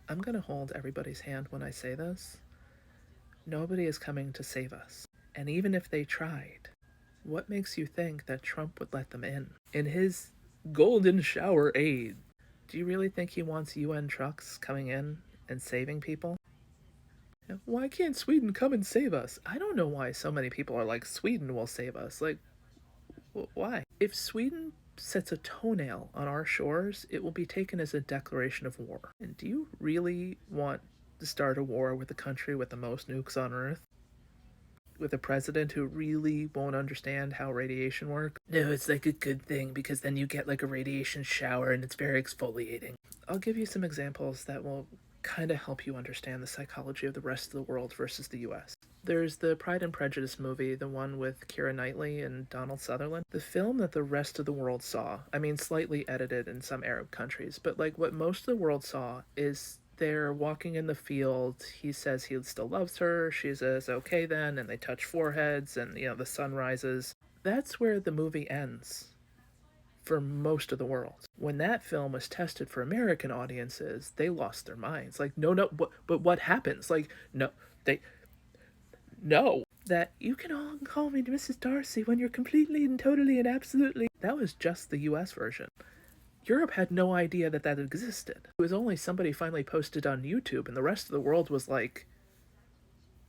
I'm gonna hold everybody's hand when I say this. Nobody is coming to save us. And even if they tried, what makes you think that Trump would let them in? In his golden shower aid, do you really think he wants UN trucks coming in and saving people? Why can't Sweden come and save us? I don't know why so many people are like, Sweden will save us. Like, why? If Sweden sets a toenail on our shores, it will be taken as a declaration of war. And do you really want to start a war with the country with the most nukes on Earth? With a president who really won't understand how radiation works? No, it's like a good thing because then you get like a radiation shower and it's very exfoliating. I'll give you some examples that will kind of help you understand the psychology of the rest of the world versus the US. There's the Pride and Prejudice movie, the one with Keira Knightley and Donald Sutherland. The film that the rest of the world saw, I mean, slightly edited in some Arab countries, but like what most of the world saw is they're walking in the field. He says he still loves her. She says, okay then, and they touch foreheads, and the sun rises. That's where the movie ends for most of the world. When that film was tested for American audiences, they lost their minds. Like, no, no, but what happens? Like, no, they, no. That you can all call me Mrs. Darcy when you're completely and totally and absolutely. That was just the US version. Europe had no idea that that existed. It was only somebody finally posted on YouTube, and the rest of the world was like,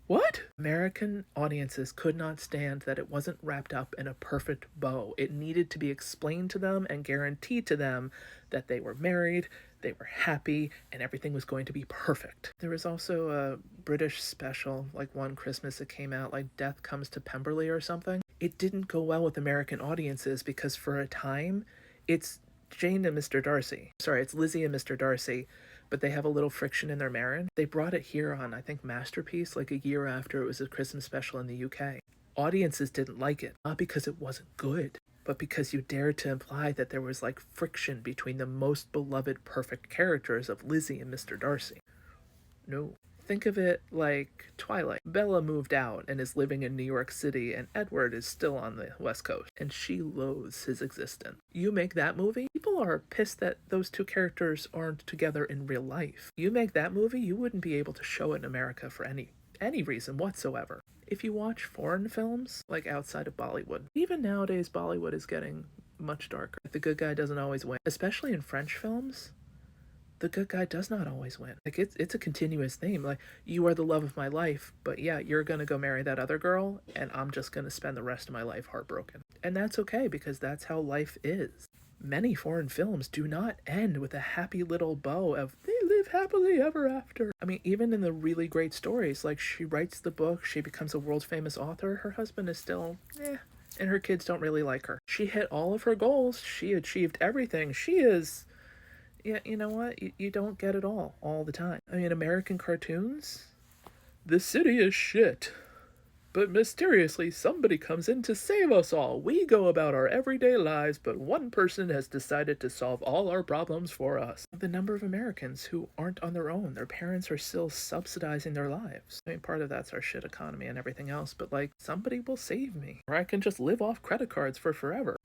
what? American audiences could not stand that it wasn't wrapped up in a perfect bow. It needed to be explained to them and guaranteed to them that they were married, they were happy, and everything was going to be perfect. There was also a British special, like one Christmas it came out, like Death Comes to Pemberley or something. It didn't go well with American audiences because for a time, it's Jane and Mr. Darcy. Sorry, it's Lizzie and Mr. Darcy, but they have a little friction in their marriage. They brought it here on, I think, Masterpiece, like a year after it was a Christmas special in the UK. Audiences didn't like it, not because it wasn't good, but because you dared to imply that there was like friction between the most beloved perfect characters of Lizzie and Mr. Darcy. No. Think of it like Twilight. Bella moved out and is living in New York City, and Edward is still on the West Coast, and she loathes his existence. You make that movie, people are pissed that those two characters aren't together in real life. You make that movie, you wouldn't be able to show it in America for any reason whatsoever. If you watch foreign films, like outside of Bollywood, even nowadays Bollywood is getting much darker. The good guy doesn't always win, especially in French films. The good guy does not always win. Like, it's a continuous theme. Like, you are the love of my life, but yeah, you're gonna go marry that other girl, and I'm just gonna spend the rest of my life heartbroken. And that's okay, because that's how life is. Many foreign films do not end with a happy little bow of they live happily ever after. I mean, even in the really great stories, like she writes the book, she becomes a world famous author, her husband is still, and her kids don't really like her. She hit all of her goals, she achieved everything, she is, yeah, you know what? You don't get it all the time. I mean, American cartoons? The city is shit. But mysteriously, somebody comes in to save us all. We go about our everyday lives, but one person has decided to solve all our problems for us. The number of Americans who aren't on their own, their parents are still subsidizing their lives. I mean, part of that's our shit economy and everything else, but like, somebody will save me. Or I can just live off credit cards for forever.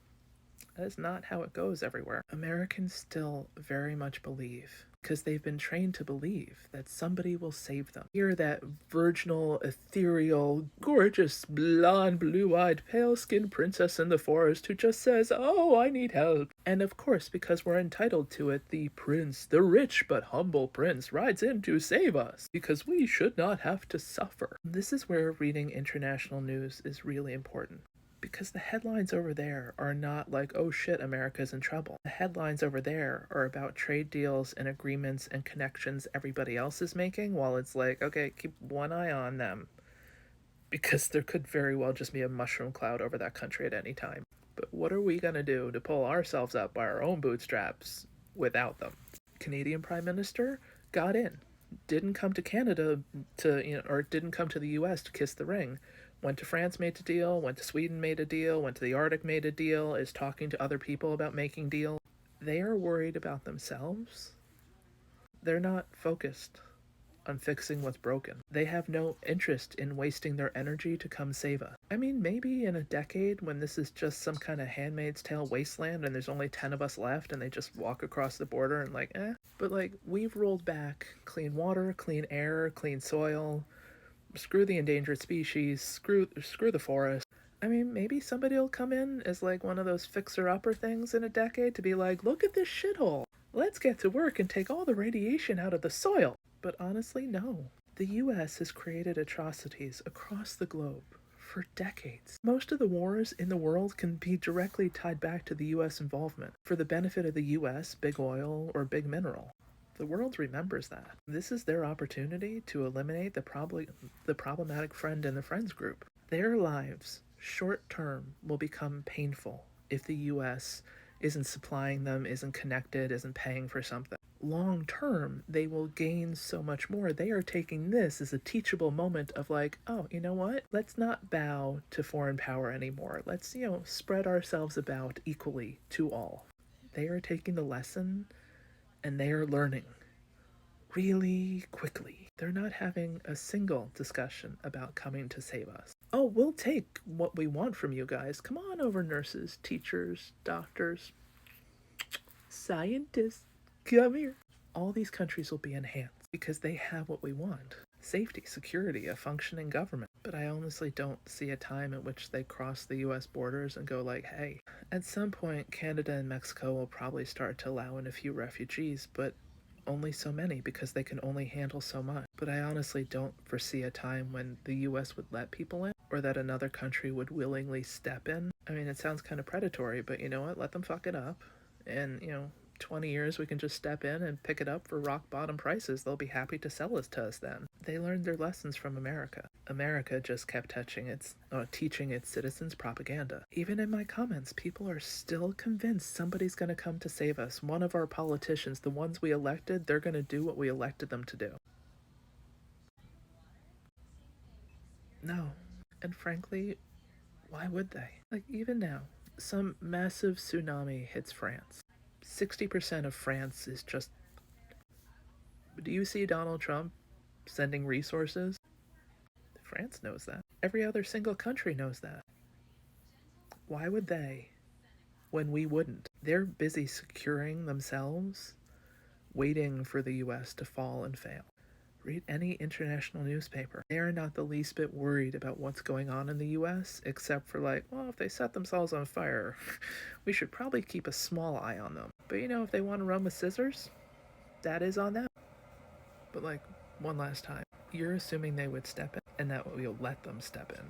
That is not how it goes everywhere. Americans still very much believe, because they've been trained to believe, that somebody will save them. You're that virginal, ethereal, gorgeous, blonde, blue-eyed, pale-skinned princess in the forest who just says, oh, I need help. And of course, because we're entitled to it, the prince, the rich but humble prince, rides in to save us, because we should not have to suffer. This is where reading international news is really important. Because the headlines over there are not like, oh shit, America's in trouble. The headlines over there are about trade deals and agreements and connections everybody else is making, while it's like, okay, keep one eye on them. Because there could very well just be a mushroom cloud over that country at any time. But what are we gonna do to pull ourselves up by our own bootstraps without them? Canadian Prime Minister got in. Didn't come to Canada or didn't come to the US to kiss the ring. Went to France, made a deal, went to Sweden, made a deal, went to the Arctic, made a deal, is talking to other people about making deals. They are worried about themselves. They're not focused on fixing what's broken. They have no interest in wasting their energy to come save us. I mean, maybe in a decade when this is just some kind of Handmaid's Tale wasteland and there's only 10 of us left and they just walk across the border and like, But like, we've rolled back clean water, clean air, clean soil, screw the endangered species, screw the forest. I mean, maybe somebody will come in as like one of those fixer-upper things in a decade to be like, look at this shithole. Let's get to work and take all the radiation out of the soil. But honestly, no. The US has created atrocities across the globe for decades. Most of the wars in the world can be directly tied back to the US involvement for the benefit of the US, big oil, or big mineral. The world remembers that. This is their opportunity to eliminate the problematic friend in the friends group. Their lives, short term, will become painful if the US isn't supplying them, isn't connected, isn't paying for something. Long term, they will gain so much more. They are taking this as a teachable moment of like, oh, you know what? Let's not bow to foreign power anymore. Let's, spread ourselves about equally to all. They are taking the lesson and they are learning really quickly. They're not having a single discussion about coming to save us. Oh, we'll take what we want from you guys. Come on over, nurses, teachers, doctors, scientists. Come here. All these countries will be enhanced because they have what we want: safety, security, a functioning government. But I honestly don't see a time at which they cross the US borders and go like, hey, at some point Canada and Mexico will probably start to allow in a few refugees, but only so many because they can only handle so much. But I honestly don't foresee a time when the US would let people in or that another country would willingly step in. I mean, it sounds kind of predatory, but you know what? Let them fuck it up. And, 20 years we can just step in and pick it up for rock bottom prices. They'll be happy to sell it to us then. They learned their lessons from America. America just kept teaching its citizens propaganda. Even in my comments, people are still convinced somebody's going to come to save us. One of our politicians, the ones we elected, they're going to do what we elected them to do. No. And frankly, why would they? Like, even now, some massive tsunami hits France. 60% of France is just. Do you see Donald Trump sending resources? France knows that. Every other single country knows that. Why would they when we wouldn't? They're busy securing themselves, waiting for the US to fall and fail. Read any international newspaper. They are not the least bit worried about what's going on in the US, except for like, well, if they set themselves on fire, we should probably keep a small eye on them. But if they want to run with scissors, that is on them. But like, one last time, you're assuming they would step in and that we'll let them step in.